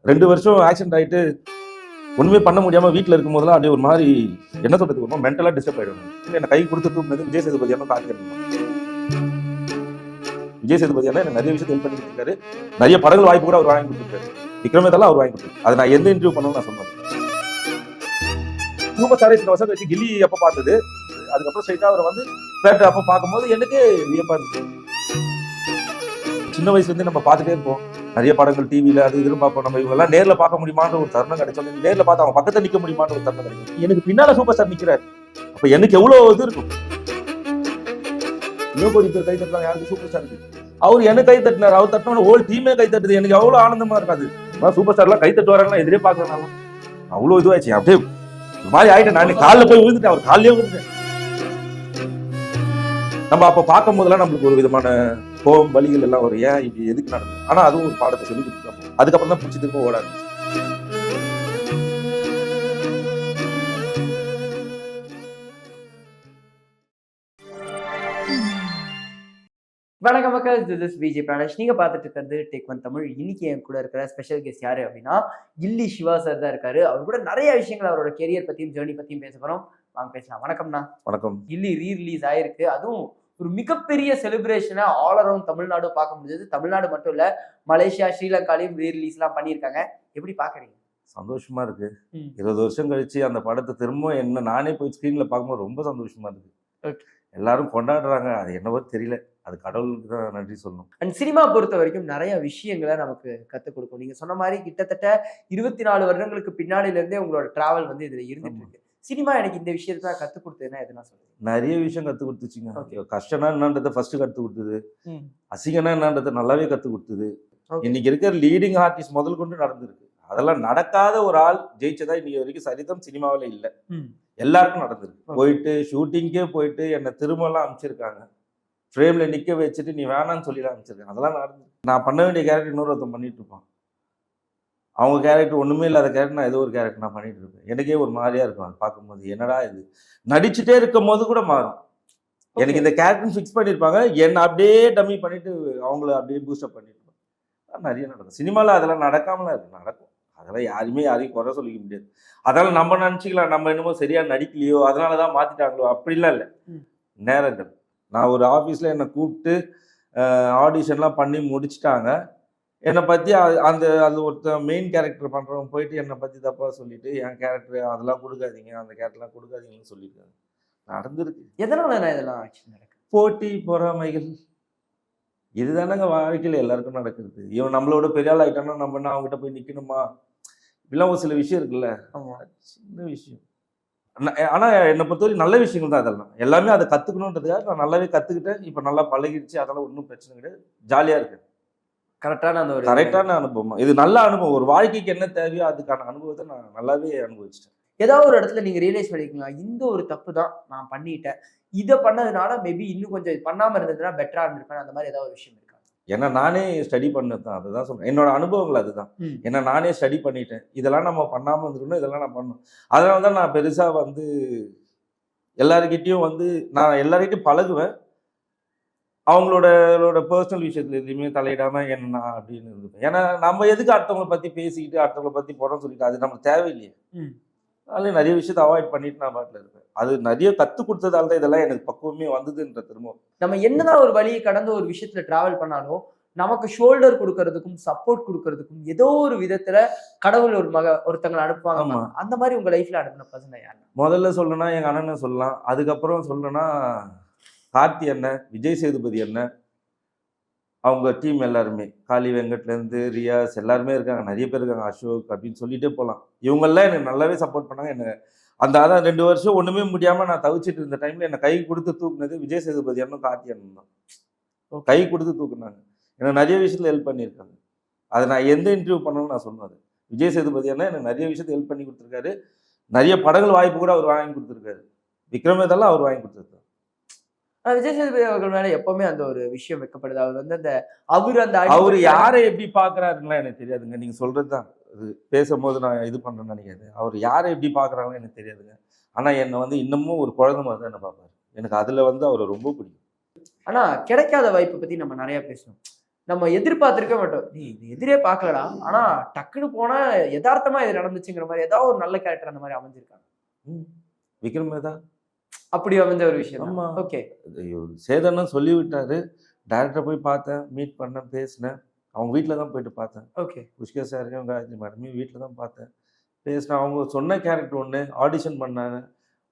2 வருஷம் ஆக்சிடென்ட் ஆயிட்டு ஒண்ணுமே பண்ண முடியாம வீட்டுல இருக்கும் போதெல்லாம் அப்படியே ஒரு மாதிரி என்ன சொல்றது மென்டலா டிஸ்டர்ப் ஆயிடும். என்ன கை கொடுத்து தூக்குனது விஜய் சேதுபதி அண்ணன் கார்த்திக். விஜய் சேதுபதி அண்ணன் எனக்கு நிறைய விஷயத்தை ஹெல்ப் பண்ணி கொடுத்துருக்காரு. நிறைய படங்கள் வாய்ப்பு கூட அவர் வாங்கி கொடுத்துருக்காரு. விக்ரமேதெல்லாம் அவர் வாங்கி கொடுத்தாரு. அதை நான் எந்த இன்டர்வியூ பண்ணணும்னு நான் சொன்னேன். சூப்பர் ஸ்டார் இத்தனை வருஷம் வச்சு கில்லி அப்ப பார்த்தது, அதுக்கப்புறம் ஸ்ட்ரைட்டா அவரை வந்து பேட்டை அப்ப பார்க்கும்போது எனக்கு வியப்பா இருந்துச்சு. சின்ன வயசுல இருந்து நம்ம பார்த்துட்டே இருப்போம், நிறைய படங்கள் டிவியில அது இதுன்னு பார்ப்போம். நம்ம இவங்க எல்லாம் நேர்ல பார்க்க முடியுமான்ற ஒரு தருணம் கிடைச்சோம். நேர்ல பார்த்து அவங்க பக்கத்துல நிக்க முடியுமான்ற ஒரு தருணம் கிடைக்கும். எனக்கு பின்னால சூப்பர் ஸ்டார் நிக்கிறாரு, அப்ப எனக்கு எவ்வளவு இது இருக்கும். இன்னும் கோடி பேர் கை தட்டுறாங்க யாருக்கு சூப்பர் ஸ்டாருக்கு. அவர் எனக்கு கை தட்டினார், அவர் தட்டின ஹோல் டீமே கை தட்டுது. எனக்கு எவ்வளவு ஆனந்தமா இருக்காது. சூப்பர் ஸ்டார் எல்லாம் கை தட்டு வராங்கன்னா எதிரே பாக்குறேன். அவ்வளவு இதுவாச்சு, அப்படியே மாதிரி ஆயிட்டேன். நான் காலில் போய் விழுந்துட்டேன், அவர் காலையே விழுந்துட்டேன். நம்ம அப்ப பார்க்கும் போதெல்லாம் நம்மளுக்கு ஒரு விதமான கோபம் வலிகள் எல்லாம் வரும். ஏன் இப்படி எதுக்கு நடந்தது? ஆனா அதுவும் ஒரு பாடத்தை சொல்லி கொடுத்துருக்கோம். அதுக்கப்புறம் தான் பிடிச்சி திரும்ப ஓட ஆரம்பிச்சு. வணக்கம் மக்கள், திஸ் இஸ் விஜய் பிராணேஷ். நீங்க பார்த்துட்டு இருக்கிறது டேக் ஒன் தமிழ். இன்னைக்கு என் கூட இருக்கிற ஸ்பெஷல் கெஸ்ட் யாரு அப்படின்னா கில்லி சிவா சார் தான் இருக்காரு. அவர் கூட நிறைய விஷயங்கள் அவரோட கெரியர் பத்தியும் ஜேர்னி பத்தியும் பேச போறோம். வாங்க பேசலாம். வணக்கம்ண்ணா. வணக்கம். கில்லி ரீ-ரிலீஸ் ஆயிருக்கு. அதுவும் ஒரு மிகப்பெரிய செலிப்ரேஷனை ஆல் அரௌண்ட் தமிழ்நாடு பார்க்க முடிஞ்சது. தமிழ்நாடு மட்டும் இல்ல, மலேசியா, ஸ்ரீலங்காலையும் ரீ-ரிலீஸ் எல்லாம் பண்ணியிருக்காங்க. எப்படி பாக்குறீங்க? சந்தோஷமா இருக்கு. 20 வருஷம் கழிச்சு அந்த படத்தை திரும்ப என்ன நானே போய் ஸ்கிரீன்ல பார்க்கும்போது ரொம்ப சந்தோஷமா இருக்கு. எல்லாரும் கொண்டாடுறாங்க. அது என்னவோ தெரியல, அது கடவுளுக்கு தான் நன்றி சொல்லணும். அண்ட் சினிமா பொறுத்த வரைக்கும் நிறைய விஷயங்களை நமக்கு கற்றுக் கொடுக்கும். நீங்க சொன்ன மாதிரி கிட்டத்தட்ட 24 வருடங்களுக்கு பின்னாடில இருந்தே உங்களோட டிராவல் வந்து இதுல இருந்துட்டு இருக்கு. சினிமா எனக்கு இந்த விஷயத்தை கற்றுக் கொடுத்ததுன்னா எதுனா சொல்லுங்க. நிறைய விஷயம் கற்றுக் கொடுத்துச்சுங்க. கஷ்டம்னா என்னன்றதை ஃபர்ஸ்ட் கற்றுக் கொடுத்தது, அசிங்கம்னா என்னன்றதை நல்லாவே கற்றுக் கொடுத்தது. இன்னைக்கு இருக்கிற லீடிங் ஆர்டிஸ்ட் முதல் கொண்டு நடந்திருக்கு. அதெல்லாம் நடக்காத ஒரு ஆள் ஜெயிச்சதா இன்னைக்கு வரைக்கும் சரிதம் சினிமாவில் இல்லை. எல்லாருக்கும் நடந்திருக்கு. போயிட்டு ஷூட்டிங்கே போயிட்டு என்னை திரும்பலாம் அனுப்பிச்சிருக்காங்க. ஃப்ரேம்ல நிக்க வச்சுட்டு நீ வேணான்னு சொல்லி அனுப்பிச்சிருக்காங்க. அதெல்லாம் நடந்து நான் பண்ண வேண்டிய கேரக்டர் இன்னொருத்தன் பண்ணிட்டு இருப்பான். அவங்க கேரக்டர் ஒண்ணுமே இல்லாத கேரக்டர் நான் ஏதோ ஒரு கேரக்டர் நான் பண்ணிட்டு இருப்பேன். எனக்கே ஒரு மாதிரியா இருக்கும் அது பார்க்கும்போது. என்னடா இது, நடிச்சுட்டே இருக்கும் போது கூட மாறும். எனக்கு இந்த கேரக்டர் ஃபிக்ஸ் பண்ணியிருப்பாங்க, என்னை அப்படியே டம்மி பண்ணிட்டு அவங்கள அப்படியே பூஸ்டப் பண்ணிட்டு நிறைய நடக்கும். சினிமாவில் அதெல்லாம் நடக்காமலாம் இருக்கு, நடக்கும். அதெல்லாம் யாரையும் குறை சொல்லிக்க முடியாது. அதெல்லாம் நம்ம நினச்சிக்கலாம், நம்ம என்னமோ சரியா நடிக்கலையோ அதனாலதான் மாத்திட்டாங்களோ, அப்படிலாம் இல்லை. நேரங்கள் நான் ஒரு ஆஃபீஸில் என்னை கூப்பிட்டு ஆடிஷன்லாம் பண்ணி முடிச்சுட்டாங்க. என்னை பற்றி அந்த அது ஒருத்தர் மெயின் கேரக்டர் பண்ணுறவங்க போயிட்டு என்னை பற்றி தப்பாக சொல்லிட்டு என் கேரக்டர் அதெல்லாம் கொடுக்காதீங்க, அந்த கேரக்டர்லாம் கொடுக்காதீங்கன்னு சொல்லியிருக்காங்க. நடந்திருக்கு. எதனால இதெல்லாம் நடக்கு? போட்டி பொறாமைகள் இதுதானங்க வாழ்க்கையில் எல்லாருக்கும் நடக்குது. இவன் நம்மளோட பெரிய ஆள் ஆகிட்டானா நம்ம என்ன அவங்ககிட்ட போய் நிற்கணுமா? இப்படிலாம் ஒரு சில விஷயம் இருக்குல்ல, சின்ன விஷயம். ஆனா என்னை பொறுத்தவரைக்கும் நல்ல விஷயங்கள் தான் அதெல்லாம். எல்லாமே அதை கத்துக்கணுன்றதுக்காக நான் நல்லாவே கத்துக்கிட்டேன். இப்ப நல்லா பழகிடுச்சு, அதெல்லாம் ஒன்றும் பிரச்சனை கிடையாது. ஜாலியா இருக்கு. கரெக்டான அனுபவம். இது நல்ல அனுபவம். ஒரு வாழ்க்கைக்கு என்ன தேவையோ அதுக்கான அனுபவத்தை நான் நல்லாவே அனுபவிச்சிட்டேன். ஏதாவது ஒரு இடத்துல நீங்க ரியலைஸ் பண்ணிக்கலாம், இந்த ஒரு தப்பு தான் நான் பண்ணிட்டேன், இதை பண்ணதுனால மேபி இன்னும் கொஞ்சம் பண்ணாம இருந்ததுன்னா பெட்டரா இருந்திருப்பேன், அந்த மாதிரி ஏதாவது ஒரு விஷயம் இருக்கா? ஏன்னா நானே ஸ்டடி பண்ணதான், அதுதான் சொல்றேன். என்னோட அனுபவங்கள் அதுதான். ஏன்னா நானே ஸ்டடி பண்ணிட்டேன். இதெல்லாம் நம்ம பண்ணாம இருந்துக்கணும், இதெல்லாம் நான் பண்ணணும். அதனால தான் நான் பெருசா வந்து எல்லாருக்கிட்டையும் வந்து நான் எல்லார்கிட்டையும் பழகுவேன். அவங்களோட பர்சனல் விஷயத்துல எதுவுமே தலையிடாம என்ன அப்படின்னு இருந்துப்பேன். ஏன்னா நம்ம எதுக்கு அடுத்தவங்களை பத்தி பேசிக்கிட்டு அடுத்தவங்களை பத்தி போறோம்னு சொல்லிட்டு அது நமக்கு தேவையில்லையே. அதனால நிறைய விஷயத்தை அவாய்ட் பண்ணிட்டு நான் பாட்டில் இருப்பேன். அது நிறைய கற்றுக் கொடுத்ததால தான் இதெல்லாம் எனக்கு பக்குவமே வந்ததுன்ற திரும்ப. நம்ம என்னதான் ஒரு வழியை கடந்த ஒரு விஷயத்துல டிராவல் பண்ணாலும் நமக்கு ஷோல்டர் கொடுக்கறதுக்கும் சப்போர்ட் கொடுக்கறதுக்கும் ஏதோ ஒரு விதத்துல கடவுள் ஒருத்தங்களை அனுப்புவாங்க. அந்த மாதிரி உங்க லைஃப்ல அனுப்பின பர்சன் யாரு? முதல்ல சொல்லணும்னா எங்க அண்ணனை சொல்லலாம். அதுக்கப்புறம் சொல்லணும்னா கார்த்தி அண்ணன், விஜய் சேதுபதி அண்ணன், அவங்க டீம் எல்லாருமே, காளி வெங்கட்லேருந்து ரியாஸ் எல்லாருமே இருக்காங்க. நிறைய பேர் இருக்காங்க, அசோக் அப்படின்னு சொல்லிட்டே போகலாம். இவங்கெல்லாம் எனக்கு நல்லாவே சப்போர்ட் பண்ணாங்க. என்ன அதான் 2 வருஷம் ஒன்றுமே முடியாமல் நான் தவிச்சிட்டு இருந்த டைமில் என்னை கை கொடுத்து தூக்குனது விஜய் சேதுபதி அண்ணன், கார்த்தி அண்ணன் தான். கை கொடுத்து தூக்குனாங்க. எனக்கு நிறைய விஷயத்தில் ஹெல்ப் பண்ணியிருக்காங்க. அதை நான் எந்த இன்டர்வியூ பண்ணணும்னு நான் சொன்னது. விஜய் சேதுபதி அண்ணன் எனக்கு நிறைய விஷயத்தை ஹெல்ப் பண்ணி கொடுத்துருக்காரு. நிறைய படங்கள் வாய்ப்பு கூட அவர் வாங்கி கொடுத்துருக்காரு. விக்ரமேதெல்லாம் அவர் வாங்கி கொடுத்துருக்காரு. விஜய் சேதுபதி அவர்கள் மேல எப்பவுமே அந்த ஒரு விஷயம் வைக்கப்படுது. அவர் வந்து அந்த அவரு யாரை எப்படி பாக்குறாருன்னா எனக்கு தெரியாதுங்க. நீங்க சொல்றதுதான் பேசும்போது நான் இது பண்றேன்னு நினைக்காது. அவர் யாரை எப்படி பாக்குறாங்கன்னு எனக்கு தெரியாதுங்க. ஆனா என்னை வந்து இன்னமும் ஒரு குழந்தை மாதிரி தான் என்ன பார்ப்பாரு. எனக்கு அதுல வந்து அவரை ரொம்ப பிடிக்கும். ஆனா கிடைக்காத வாய்ப்பை பத்தி நம்ம நிறைய பேசணும். நம்ம எதிர்பார்த்திருக்க மாட்டோம். நீ இது எதிரே பார்க்கலடா, ஆனா டக்குன்னு போனா யதார்த்தமா இது நடந்துச்சுங்கிற மாதிரி ஏதாவது ஒரு நல்ல கேரக்டர் அந்த மாதிரி அமைஞ்சிருக்காங்க. விக்ரம் வேதா அப்படி அமைஞ்ச ஒரு விஷயம். ஆமா. ஓகே. சேதன்னு சொல்லி விட்டாரு. டைரக்டர் போய் பார்த்தேன், மீட் பண்ணேன், பேசினேன். அவங்க வீட்டில் தான் போயிட்டு பார்த்தேன். ஓகே. புஷ்கா சாரையும் காயத்ரி மேடமையும் வீட்டில் தான் பார்த்தேன், பேசினேன். அவங்க சொன்ன கேரக்டர் ஒன்று, ஆடிஷன் பண்ணாங்க.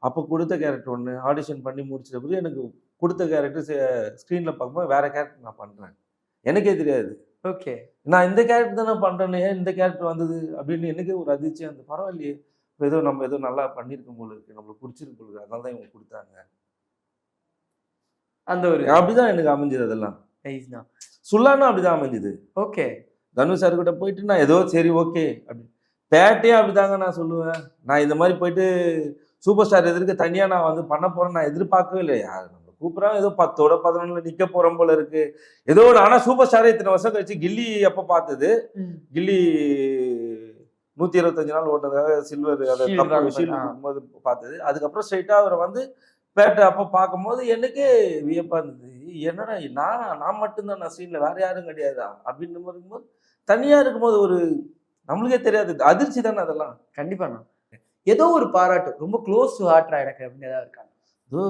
அப்போ கொடுத்த கேரக்டர் ஒன்று, ஆடிஷன் பண்ணி முடிச்சிட்ட பிறகு எனக்கு கொடுத்த கேரக்டர் ஸ்க்ரீனில் பார்க்கும்போது வேற கேரக்டர் நான் பண்ணுறேன். எனக்கே தெரியாது. ஓகே. நான் இந்த கேரக்டர் தானே பண்ணுறேன்னு, ஏன் இந்த கேரக்டர் வந்தது அப்படின்னு எனக்கே ஒரு அதிர்ச்சி. அந்த பரவாயில்லையே, இப்போ ஏதோ நம்ம ஏதோ நல்லா பண்ணியிருக்கோம் போல இருக்கு, நம்மளுக்கு பிடிச்சிருக்கு போல இருக்கு, அதனால தான் இவங்க கொடுத்தாங்க. அந்த ஒரு அப்படிதான் எனக்கு அமைஞ்சது. அதெல்லாம் சுல்லானா அப்படிதான் அமைஞ்சது. ஓகே. தனுஷ் சார் கிட்ட போயிட்டு நான் ஏதோ சரி ஓகே அப்படி பேட்டையே அப்படிதாங்க நான் சொல்லுவேன். நான் இந்த மாதிரி போயிட்டு சூப்பர் ஸ்டார் எதிர்க்க தனியாக நான் வந்து பண்ண போறேன் நான் எதிர்பார்க்கவே இல்லை. யார் நம்ம கூப்பிட்றாங்க, ஏதோ 10ஓட 11 நிற்க போறோம் போல இருக்கு ஏதோ ஒரு. ஆனால் சூப்பர் ஸ்டாரே இத்தனை வருஷம் கழிச்சு கில்லி அப்போ பார்த்தது, கில்லி 125 நாள் ஓட்டதுக்காக சில்வர் அதை ஷீல்டு போது பார்த்தது. அதுக்கப்புறம் ஸ்ட்ரைட்டா அவரை வந்து பேட்டை அப்போ பார்க்கும்போது எனக்கே வியப்பா இருந்தது. என்னடா நான் மட்டும்தான் நான் ஸ்க்ரீன்ல வேற யாரும் கிடையாதா அப்படின்னு இருக்கும்போது, தனியா இருக்கும்போது ஒரு நம்மளுக்கே தெரியாது அதிர்ச்சி தானே அதெல்லாம். கண்டிப்பா ஏதோ ஒரு பாராட்டு ரொம்ப க்ளோஸ் டு ஹார்ட்ரா எனக்கு அப்படின்னு ஏதாவது இருக்காங்க. ஏதோ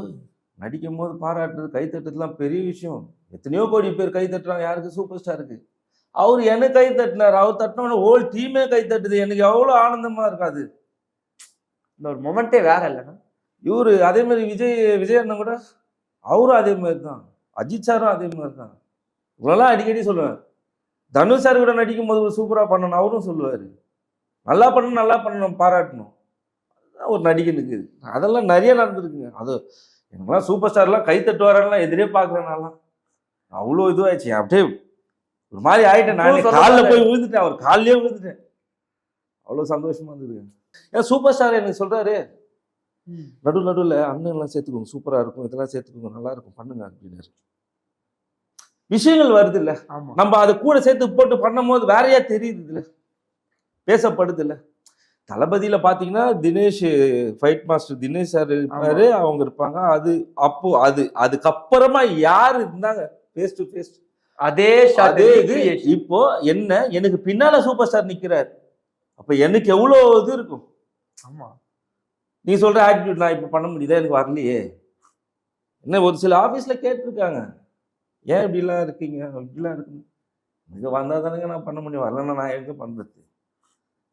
நடிக்கும் போது பாராட்டுறது கை தட்டுறதுலாம் பெரிய விஷயம். எத்தனையோ கோடி பேர் கை தட்டுறாங்க யாருக்கு, சூப்பர் ஸ்டாருக்கு. அவர் எனக்கு கை தட்டினார், அவர் தட்டினோட ஹோல் டீமே கை தட்டுது, எனக்கு எவ்வளவு ஆனந்தமா இருக்காது. இந்த ஒரு மொமெண்டே வேற இல்லைன்னா. இவரு அதே மாதிரி விஜய் அண்ணன் கூட அவரும் அதே மாதிரி தான், அஜித் சாரும் அதே மாதிரி தான். இவ்வளோலாம் அடிக்கடி சொல்லுவேன். தனுஷ் சார் கூட நடிக்கும் போது ஒரு சூப்பராக பண்ணணும் அவரும் சொல்லுவார். நல்லா பண்ணணும் பாராட்டணும், அதுதான் ஒரு நடிகனுக்கு. அதெல்லாம் நிறைய நடந்திருக்குங்க. அது எனக்குலாம் சூப்பர் ஸ்டார்லாம் கை தட்டுவாரெல்லாம் எதிரே பார்க்குறேனாலாம் அவ்வளோ இதுவாகிடுச்சு. அப்படியே ஒரு மாதிரி ஆகிட்டேன். நான் காலில் போய் விழுந்துட்டேன், அவர் காலிலே விழுந்துட்டேன். அவ்வளோ சந்தோஷமா இருந்தது. ஏன் சூப்பர் ஸ்டார் எனக்கு சொல்கிறாரு, நடுவில் அண்ணன்லாம் சேர்த்துக்கோங்க, சூப்பராக இருக்கும், இதெல்லாம் சேர்த்துக்கோங்க, நல்லா இருக்கும், பண்ணுங்க அப்படின்னாரு. விஷயங்கள் வருது இல்ல, நம்ம அதை கூட சேர்த்து போட்டு பண்ணும் போது வேறையா தெரியுது இல்ல, பேசப்படுது இல்ல. தளபதியில பாத்தீங்கன்னா Dinesh fight master Dinesh sir இருப்பாரு, அவங்க இருப்பாங்க. அது அப்போ அதுக்கப்புறமா யாரு இருந்தாங்க ஃபேஸ் டு ஃபேஸ் அதே இது. இப்போ என்ன எனக்கு பின்னால சூப்பர் ஸ்டார் நிக்கிறாரு, அப்ப எனக்கு எவ்வளவு இது இருக்கும். ஆமா, நீ சொல்ற ஆட்டிடியூட் நான் இப்ப பண்ண முடியுதா, எனக்கு வரலையே. என்ன ஒரு சில ஆபீஸ்ல கேட்டிருக்காங்க, ஏன் இப்படிலாம் இருக்கீங்க, இப்படிலாம் இருக்கு. இங்க வந்தா தானேங்க நான் பண்ண முடியும், வரலன்னா நான் எங்க பண்றது,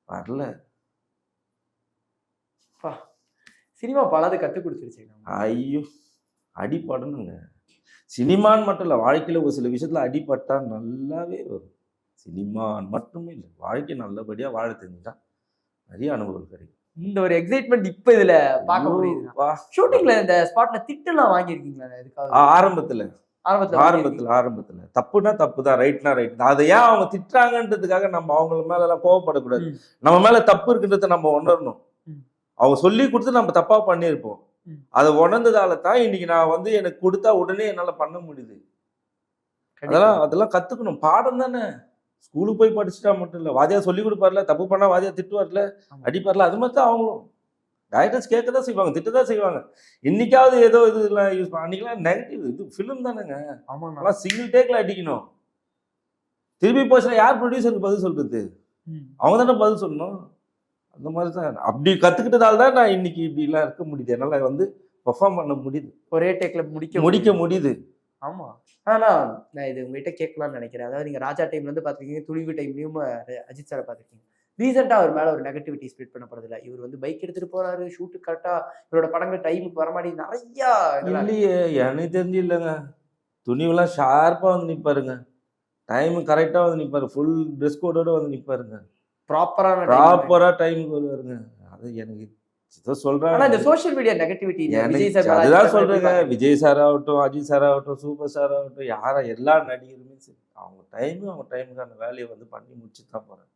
வரல. சினிமா பலது கற்றுக் கொடுத்துருச்சு. ஐயோ, அடிப்படணுங்க. சினிமான்னு மட்டும் இல்லை, வாழ்க்கையில் ஒரு சில விஷயத்தில் அடிப்பட்டா நல்லாவே வரும். சினிமான்னு மட்டுமே இல்லை, வாழ்க்கை நல்லபடியாக வாழ தெரிஞ்சுட்டா நிறைய அனுபவம் கிடைக்கும். இந்த ஒரு எக்ஸைட்மெண்ட் இப்போ இதில் பார்க்க முடியுது. ஷூட்டிங்ல இந்த ஸ்பாட்ல திட்டுலாம் வாங்கியிருக்கீங்களா? ஆரம்பத்தில் தப்புனா தப்பு தான், ரைட்னா ரைட் தான். அதை ஏன் அவங்க திட்டுறாங்கன்றதுக்காக நம்ம அவங்க மேலெல்லாம் கோவப்படக்கூடாது. நம்ம மேலே தப்பு இருக்குன்றத நம்ம உணரணும். அவங்க சொல்லி கொடுத்து நம்ம தப்பா பண்ணியிருப்போம், அதை உணர்ந்ததால தான் இன்னைக்கு நான் வந்து எனக்கு கொடுத்தா உடனே என்னால பண்ண முடியுது. அதெல்லாம் கத்துக்கணும், பாடம் தானே. ஸ்கூலுக்கு போய் படிச்சுட்டா மட்டும் இல்லை, வாதியா சொல்லி கொடுப்பார்ல, தப்பு பண்ணா வாதியா திட்டுவார்ல, அடிப்பார்ல, அது மாதிரி தான் அவங்களும். டைரக்டர்ஸ் கேட்க தான் செய்வாங்க, திட்டதான் செய்வாங்க. இன்னைக்காவது ஏதோ இதெல்லாம் யூஸ் பண்ண, அன்னைக்கெல்லாம் நெகட்டிவ், இது ஃபிலிம் தானேங்க. ஆமாம், சிங்கிள் டேக்ல அடிக்கணும். திருப்பி போச்சுன்னா யார் ப்ரொடியூசருக்கு பதில் சொல்றது? அவங்க தானே பதில் சொல்லணும். அந்த மாதிரி தான், அப்படி கற்றுக்கிட்டதால தான் நான் இன்னைக்கு இப்படிலாம் இருக்க முடியுது, என்னால் வந்து பெர்ஃபார்ம் பண்ண முடியுது, ஒரே டேக்கில் முடிக்க முடியுது. ஆமாம். ஆனால் நான் இது உங்கள்கிட்ட கேட்கலாம்னு நினைக்கிறேன். அதாவது நீங்கள் ராஜா டைம்ல வந்து பார்த்துருக்கீங்க, துணிவு டைம்லையும் அஜித் சாரை பார்த்துருக்கீங்க. ரீசெண்டாக அவர் மேலே ஒரு நெகட்டிவிட்டி ஸ்ப்ரெட் பண்ணப்படுதில்ல, இவர் வந்து பைக் எடுத்துகிட்டு போகிறாரு, ஷூட்டு கரெக்டாக இவரோட படங்கள் டைமுக்கு வரமாடி நிறையா இல்லையே. எனக்கு தெரிஞ்சு இல்லைங்க, துணிவெல்லாம் ஷார்ப்பாக வந்து நிற்பாருங்க, டைமு கரெக்டாக வந்து நிற்பாரு, ஃபுல் ட்ரெஸ் கோடோடு வந்து நிற்பாருங்க, ப்ராப்பரா டைமுக்கு வருவாருங்க. அது எனக்கு சொல்றாங்க. ஆனா இந்த சோஷியல் மீடியா நெகட்டிவிட்டி அதுதான் சொல்றேங்க. விஜய் சார் ஆகட்டும், அஜித் சார் ஆகட்டும், சூப்பர் ஸ்டார் ஆகட்டும், யாரா எல்லா நடிகருமே சரி, அவங்க டைமுக்கான வேலையை வந்து பண்ணி முடிச்சுட்டு தான் போறாங்க.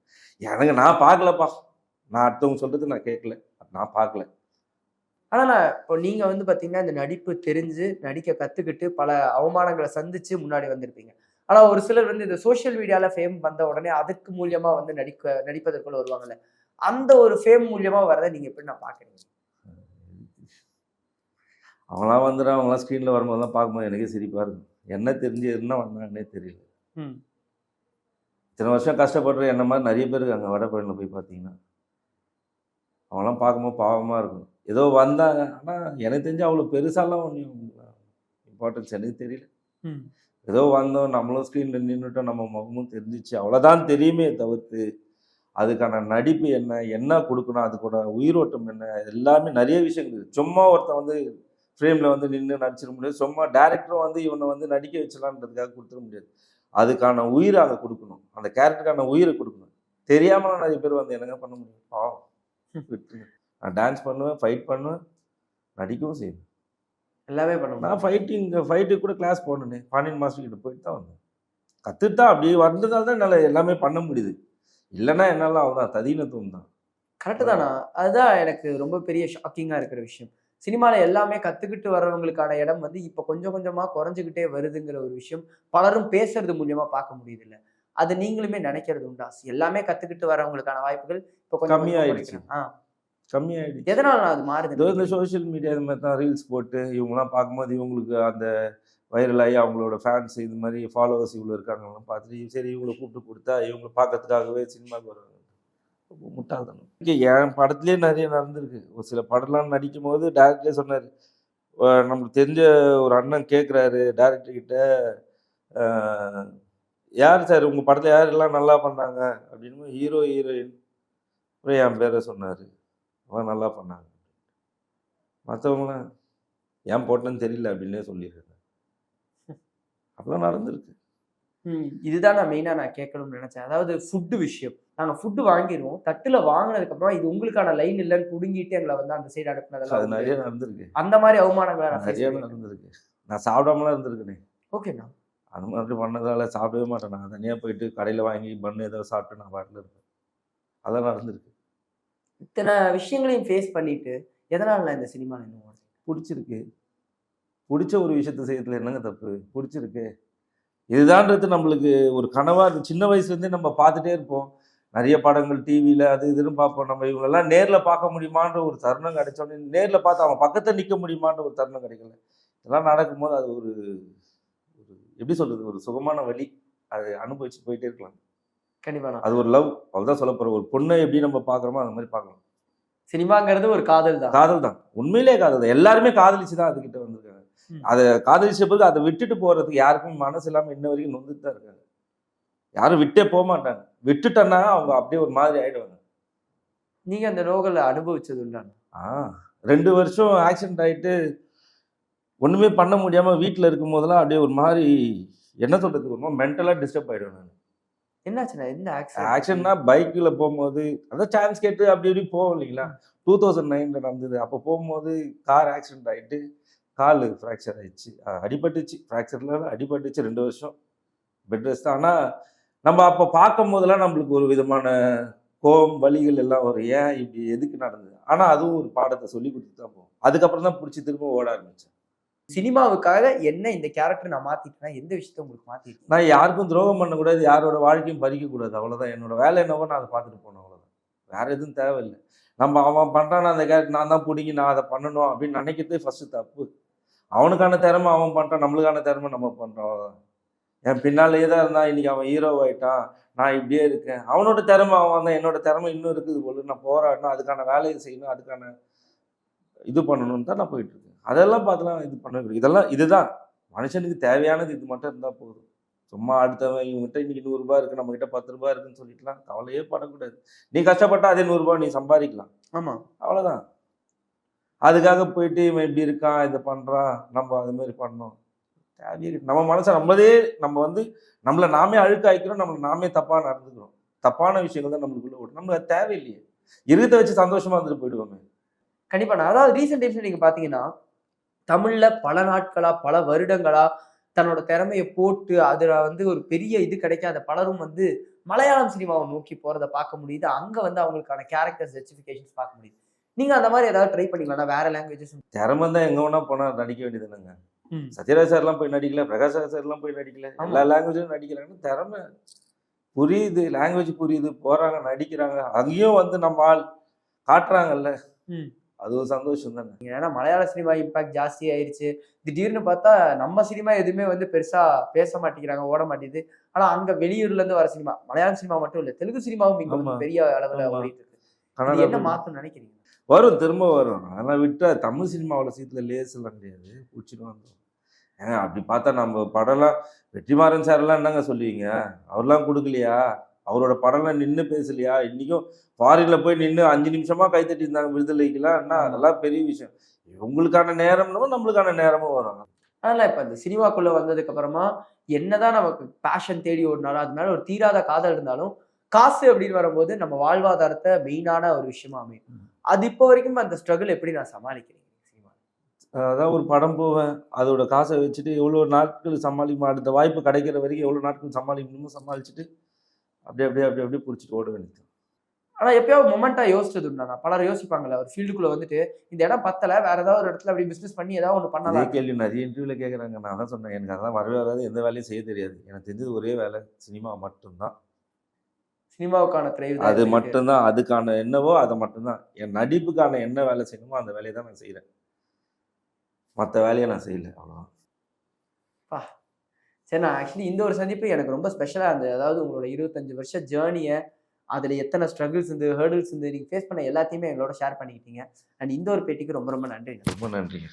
எனக்கு நான் பார்க்கலப்பா, நான் அடுத்தவங்க சொல்றது நான் கேட்கல, நான் பார்க்கல. ஆனா இப்போ நீங்க வந்து பாத்தீங்கன்னா இந்த நடிப்பு தெரிஞ்சு நடிக்க கத்துக்கிட்டு பல அவமானங்களை சந்திச்சு முன்னாடி வந்திருப்பீங்க. ஆனா ஒரு சிலர் வந்து இந்த சோஷியல் மீடியால ஃபேம் வந்த உடனே அதுக்கு மூலியமா வந்து நடிப்பதற்குள்ள வருவாங்கல்ல, அந்த ஒரு ஃபேம் மூலியமா வரதை நீங்க எப்படி நான் பாக்குறீங்க? அவங்களாம் வந்துடும், அவங்களாம் ஸ்க்ரீன்ல வரும்போது தான் பார்க்கும்போது எனக்கே சிரிப்பா இருக்கும். என்ன தெரிஞ்சு என்ன வந்தாங்கன்னே தெரியல. இத்தனை வருஷம் கஷ்டப்படுற என்ன மாதிரி நிறைய பேர் இருக்காங்க வடபழனியில் போய் பார்த்தீங்கன்னா. அவங்களாம் பார்க்கும்போது பாவமாக இருக்கும். ஏதோ வந்தாங்க. ஆனால் எனக்கு தெரிஞ்சு அவ்வளோ பெருசாலாம் ஒன்றும் இம்பார்ட்டன்ஸ் எனக்கு தெரியல. ஏதோ வந்தோம், நம்மளும் ஸ்க்ரீனில் நின்றுட்டோம், நம்ம முகமும் தெரிஞ்சிச்சு, அவ்வளோதான் தெரியுமே தவிர்த்து அதுக்கான நடிப்பு என்ன, என்ன கொடுக்கணும், அதுக்கூட உயிரோட்டம் என்ன, எல்லாமே நிறைய விஷயங்கள் இருக்குது. சும்மா ஒருத்தன் வந்து ஃப்ரேமில் வந்து நின்று நடிச்சிட முடியாது. சும்மா டேரக்டரும் வந்து இவனை வந்து நடிக்க வச்சலான்றதுக்காக கொடுத்துட முடியாது. அதுக்கான உயிரை அங்கே கொடுக்கணும், அந்த கேரக்டருக்கான உயிரை கொடுக்கணும். தெரியாமல் நிறைய பேர் வந்து என்னங்க பண்ண முடியும், பாவம் விட்டுருங்க. நான் டான்ஸ் பண்ணுவேன், ஃபைட் பண்ணுவேன், நடிக்கவும் செய்வேன், எல்லாமே பண்ணுவேன். நான் ஃபைட்டுக்கு கூட கிளாஸ் போனேனே, பாண்டியன் மாஸ்டர் கிட்ட போயிட்டு தான் வந்தேன். கற்றுட்டு தான் அப்படி வந்ததால் தான் என்னால் எல்லாமே பண்ண முடியுது. இல்லைன்னா என்னால் அவ்வளோதான் ததீனத்துவம் தான். கரெக்டு தானா? அதுதான் எனக்கு ரொம்ப பெரிய ஷாக்கிங்காக இருக்கிற விஷயம். சினிமாவில் எல்லாமே கற்றுக்கிட்டு வர்றவங்களுக்கான இடம் வந்து இப்போ கொஞ்சம் கொஞ்சமாக குறைஞ்சிக்கிட்டே வருதுங்கிற ஒரு விஷயம் பலரும் பேசுறது மூலியமாக பார்க்க முடியுது இல்லை? அது நீங்களுமே நினைக்கிறது உண்டா? எல்லாமே கற்றுக்கிட்டு வரவங்களுக்கான வாய்ப்புகள் இப்போ கொஞ்சம் கம்மியாயிடுச்சு. கம்மியாயிடுச்சு. எதனால அது மாறுது? இந்த சோஷியல் மீடியா இது மாதிரி தான் ரீல்ஸ் போட்டு இவங்கெல்லாம் பார்க்கும்போது இவங்களுக்கு அந்த வைரல் ஆகி அவங்களோட ஃபேன்ஸ் இது மாதிரி ஃபாலோவர்ஸ் இவ்வளோ இருக்காங்கலாம் பார்த்துட்டு சரி இவங்களை கூப்பிட்டு கொடுத்தா இவங்களை பார்க்கறதுக்காகவே சினிமாவுக்கு வருவாங்க. முட்டாள்தானே. என் படத்துலேயே நிறைய நடந்திருக்கு. ஒரு சில படம்லாம் நடிக்கும் போது டேரக்டரே சொன்னார், நம்மளுக்கு தெரிஞ்ச ஒரு அண்ணன் கேட்குறாரு டேரக்டர்கிட்ட, யார் சார் உங்கள் படத்தில் யாரெல்லாம் நல்லா பண்ணாங்க அப்படின்னு. ஹீரோ ஹீரோயின் அப்புறம் என் பேரை சொன்னார், அவன் நல்லா பண்ணாங்க. மற்றவங்களாம் ஏன் போட்டேன்னு தெரியல அப்படின்னே சொல்லிடுறேன். அப்படிலாம் நடந்திருக்கு. இதுதான் நான் மெயினாக நான் கேட்கணும்னு நினச்சேன். அதாவது ஃபுட்டு விஷயம். நாங்கள் ஃபுட்டு வாங்கிடுவோம், தட்டில் வாங்கினதுக்கப்புறம் இது உங்களுக்கான லைன் இல்லைன்னு புடுங்கிட்டு எங்களை வந்து அந்த சைடு அனுப்புனதெல்லாம் அது நிறைய நடந்திருக்கு. அந்த மாதிரி அவமானங்களை நிறைய நடந்திருக்கு. நான் சாப்பிடாமலாம் இருந்திருக்கேனே. ஓகேண்ணா. அந்த மாதிரி பண்ணதால சாப்பிடவே மாட்டேன். நான் தனியாக போயிட்டு கடையில் வாங்கி பண்ணு ஏதாவது சாப்பிட்டு நான் பாட்டில் இருப்பேன். அதெல்லாம் நடந்திருக்கு. இத்தனை விஷயங்களையும் ஃபேஸ் பண்ணிட்டு எதனால நான் இந்த சினிமாவில் இன்னும் பிடிச்சிருக்கு. பிடிச்ச ஒரு விஷயத்த செய்யறதுல என்னங்க தப்பு? பிடிச்சிருக்கு. இதுதான்றது நம்மளுக்கு ஒரு கனவாக இருக்குது. சின்ன வயசுலேருந்தே நம்ம பார்த்துட்டே இருப்போம். நிறைய படங்கள் டிவியில் அது இதுன்னு பார்ப்போம். நம்ம இவங்களெல்லாம் நேரில் பார்க்க முடியுமான்ற ஒரு தருணம் கிடைச்சோடனே, நேரில் பார்த்து அவங்க பக்கத்தில் நிற்க முடியுமான்ற ஒரு தருணம் கிடைக்கல. இதெல்லாம் நடக்கும்போது அது ஒரு எப்படி சொல்கிறது, ஒரு சுகமான வழி. அதை அனுபவிச்சு போயிட்டே இருக்கலாம். கண்டிப்பாக அது ஒரு லவ். அவ்வளோதான் சொல்ல போகிறோம். ஒரு பொண்ணை எப்படி நம்ம பார்க்குறோமோ அந்த மாதிரி பார்க்கலாம். சினிமாங்கிறது ஒரு காதல் தான். காதல் தான், உண்மையிலே காதல் தான். எல்லாருமே காதலிச்சு தான் அதுக்கிட்ட வந்திருக்காங்க. அதை காதலிச்ச பிறகு அதை விட்டுட்டு போகிறதுக்கு யாருக்கும் மனசு இல்லாமல் இன்ன வரைக்கும் நொந்துட்டு தான் இருக்காங்க. யாரும் விட்டே போக மாட்டாங்க. விட்டுட்டோன்னா அவங்க அப்படியே ஒரு மாதிரி ஆயிடுவாங்க. நீங்க அந்த நோகளை அனுபவிச்சது இல்ல? 2 வருஷம் ஆக்சிடென்ட் ஆகிட்டு ஒன்றுமே பண்ண முடியாமல் வீட்டில் இருக்கும் போதெல்லாம் அப்படியே ஒரு மாதிரி என்ன சொல்கிறதுக்கு, ஒரு மாதிரி மென்டலாக டிஸ்டர்ப் ஆகிடுவேன் நான். என்னாச்சுண்ணா? என்ன ஆக்சிடென்ட்னா பைக்கில் போகும்போது அதான் சான்ஸ் கேட்டு அப்படி இப்படி போவோம் இல்லைங்களா. 2009 நடந்தது. அப்போ போகும்போது கார் ஆக்சிடென்ட் ஆகிட்டு கால் ஃப்ராக்சர் ஆயிடுச்சு. அடிபட்டுச்சு. ஃப்ராக்சரில் அடிபட்டுச்சு. 2 வருஷம் பெட் ரெஸ்ட் தான். ஆனால் நம்ம அப்போ பார்க்கும் போதெல்லாம் நம்மளுக்கு ஒரு விதமான கோபம் வலிகள் எல்லாம் வரும். ஏன் இப்படி எதுக்கு நடந்தது? ஆனால் அதுவும் ஒரு பாடத்தை சொல்லி கொடுத்து தான் போகும். அதுக்கப்புறம் தான் பிடிச்சி திரும்ப ஓட ஆரம்பித்தேன். சினிமாவுக்காக என்ன இந்த கேரக்டர் நான் மாற்றிட்டேன்னா எந்த விஷயத்த உங்களுக்கு மாற்றிட்டேன்? நான் யாருக்கும் துரோகம் பண்ணக்கூடாது, யாரோட வாழ்க்கையும் பறிக்கக்கூடாது. அவ்வளோதான் என்னோட வேலை என்னவோ நான் அதை பார்த்துட்டு போனேன். அவ்வளோதான். வேறு எதுவும் தேவையில்லை. நம்ம அவன் பண்ணுறான் அந்த கேரக்டர் நான் தான் பிடிங்கி நான் அதை பண்ணணும் அப்படின்னு நினைக்கிறதே ஃபஸ்ட்டு தப்பு. அவனுக்கான திறமை அவன் பண்ணுறான், நம்மளுக்கான திறமை நம்ம பண்ணுறோம். என் பின்னாலேயே தான் இருந்தான், இன்றைக்கி அவன் ஹீரோவாயிட்டான், நான் இப்படியே இருக்கேன். அவனோட திறமை அவன் தான், என்னோட திறமை இன்னும் இருக்குது போல. நான் போராடணும், அதுக்கான வேலையை செய்யணும், அதுக்கான இது பண்ணணும்னு தான் நான் போயிட்டுருக்கேன். அதெல்லாம் பார்த்துலாம் இது பண்ண இதுதான் மனுஷனுக்கு தேவையானது. இது மட்டும் இருந்தால் போதும். சும்மா அடுத்தவன் இவங்ககிட்ட இன்றைக்கி 100 ரூபா இருக்குது, நம்மகிட்ட 10 ரூபா இருக்குன்னு சொல்லிட்டுலாம் கவலையே படக்கூடாது. நீ கஷ்டப்பட்டா அதே 100 ரூபா நீ சம்பாதிக்கலாம். ஆமாம், அவ்வளோதான். அதுக்காக போயிட்டு இவன் இப்படி இருக்கான், இதை பண்ணுறான், நம்ம அது மாதிரி பண்ணோம். நம்ம மனசை நம்ம வந்து நம்மளை நாமே அழுக்காய்க்கிறோம், நம்மளை நாமே தப்பாக நடந்துக்கிறோம். தப்பான விஷயங்கள் தான் நம்மளுக்குள்ள ஓடும். நம்மளுக்கு அது தேவையில்லையே. இருக்கிறத வச்சு சந்தோஷமா இருந்துட்டு போயிடுவோமே. கண்டிப்பா. நான் அதாவது ரீசெண்ட் டைம்ஸ்ல நீங்க பாத்தீங்கன்னா தமிழ்ல பல நாட்களா பல வருடங்களா தன்னோட திறமையை போட்டு அதுல வந்து ஒரு பெரிய இது கிடைக்காத பலரும் வந்து மலையாளம் சினிமாவை நோக்கி போறதை பார்க்க முடியுது. அங்க வந்து அவங்களுக்கான கேரக்டர் ஜஸ்டிஃபிகேஷன்ஸ் பார்க்க முடியுது. நீங்க அந்த மாதிரி ஏதாவது ட்ரை பண்ணிக்கலாம்? வேற லாங்குவேஜஸ் திறமை தான் எங்க வேணா போனா நடிக்க வேண்டியது இல்லைங்க. சத்யராஜ் சார்லாம் போய் நடிக்கல, பிரகாஷ் ராஜ் சார்லாம் போய் நடிக்கல, எல்லா லாங்குவேஜும் நடிக்கிறாங்க. திறமை புரியுது, லாங்குவேஜ் புரியுது, போறாங்க நடிக்கிறாங்க. அங்கேயும் வந்து நம்ம ஆள் காட்டுறாங்கல்ல. அது ஒரு சந்தோஷம் தானே. ஏன்னா மலையாள சினிமா இம்பாக்ட் ஜாஸ்தி ஆயிருச்சு. திடீர்னு பார்த்தா நம்ம சினிமா எதுவுமே வந்து பெருசா பேச மாட்டேங்கிறாங்க, ஓட மாட்டேங்குது. ஆனா அங்க வெளியூர்ல இருந்து வர சினிமா, மலையாள சினிமா மட்டும் இல்ல, தெலுங்கு சினிமாவும் இங்க ஆமா வந்து பெரிய அளவுல ஆமா. ஓடிட்டு இருக்கு. இது கன்னடா என்ன மாத்தும்னு நினைக்கிறீங்க? வரும், திரும்ப வரும். அதெல்லாம் விட்டா தமிழ் சினிமா அவ்வளோ சீக்கிரத்துல லேஸ்லாம் கிடையாது. புடிச்சுட்டு வந்துரும். ஏங்க அப்படி பார்த்தா நம்ம படம்லாம் வெற்றிமாறன் சார்லாம் என்னங்க சொல்லுவீங்க? அவர்லாம் குடுக்கலையா? அவரோட படம்லாம் நின்னு பேசலையா? இன்னைக்கும் ஃபாரின்ல போய் நின்னு 5 நிமிஷமா கை தட்டி இருந்தாங்க விடுதலைக்குலாம். என்ன ஆமா. அதெல்லாம் பெரிய விஷயம். உங்களுக்கான நேரம்னு நம்மளுக்கான நேரமும் வரும். அதனால இப்ப இந்த சினிமாக்குள்ள வந்ததுக்கு அப்புறமா என்னதான் நமக்கு பேஷன் தேடி ஓடினாலும், அது மேல ஒரு தீராத காதல் இருந்தாலும், காசு அப்படின்னு வரும்போது நம்ம வாழ்வாதாரத்த மெயினான ஒரு விஷயமா அமையும். அது இப்போ வரைக்கும் அந்த ஸ்ட்ரகிள் எப்படி நான் சமாளிக்கிறீங்க சினிமா? அதான் ஒரு படம் போவேன். அதோட காச வச்சுட்டு எவ்வளோ நாட்கள் சமாளிக்க அடுத்த வாய்ப்பு கிடைக்கிற வரைக்கும் எவ்வளோ நாட்கள் சமாளிக்கணுமோ சமாளிச்சுட்டு, அப்படியே புடிச்சுட்டு ஓட வேண்டியது. ஆனா எப்பயாவது மொமெண்ட்டா யோசிச்சது உண்டா? பலர் யோசிப்பாங்கல்ல, ஒரு ஃபீல்டுக்குள்ள வந்துட்டு, இந்த இடம் பத்தல, வேற ஏதாவது ஒரு இடத்துல அப்படி பிசினஸ் பண்ணி ஏதாவது ஒண்ணு இதே பண்ணலாம். கேள்வி நெறைய இன்டர்வியூல கேட்குறாங்க. நான் அதான் சொன்னேன். எனக்கு அதெல்லாம் வரவே வராது. எந்த வேலையும் செய்ய தெரியாது. எனக்கு தெரிஞ்சது ஒரே வேலை சினிமா மட்டும் தான். சினிமாவுக்கான கிரேவ் தான் அது இருந்துகிட்டே மட்டும் தான். அதுக்கான என்னவோ அத மட்டும் தான். என் நடிப்புக்கான என்ன வேலை செய்யணுமோ அந்த வேலைய தான் நான் செய்றேன். மத்த வேலைய நான் செய்யல. அவ்வளோதான். இருப்பா. சரி, நான் ஆக்சுவலி இந்த ஒரு சந்திப்பு எனக்கு ரொம்ப ஸ்பெஷலா இருந்தது. அதாவது உங்களோட 25 வருஷ ஜேர்னிய, அதுல எத்தன ஸ்ட்ரகிள்ஸ் இருந்து, ஹர்டில்ஸ் இருந்து, நீங்க ஃபேஸ் பண்ண எல்லாத்தையுமே எங்களோட ஷேர் பண்ணிக்கிட்டீங்க. அண்ட் இந்த ஒரு பேட்டிக்கு ரொம்ப ரொம்ப நன்றிங்க. ரொம்ப நன்றிங்க.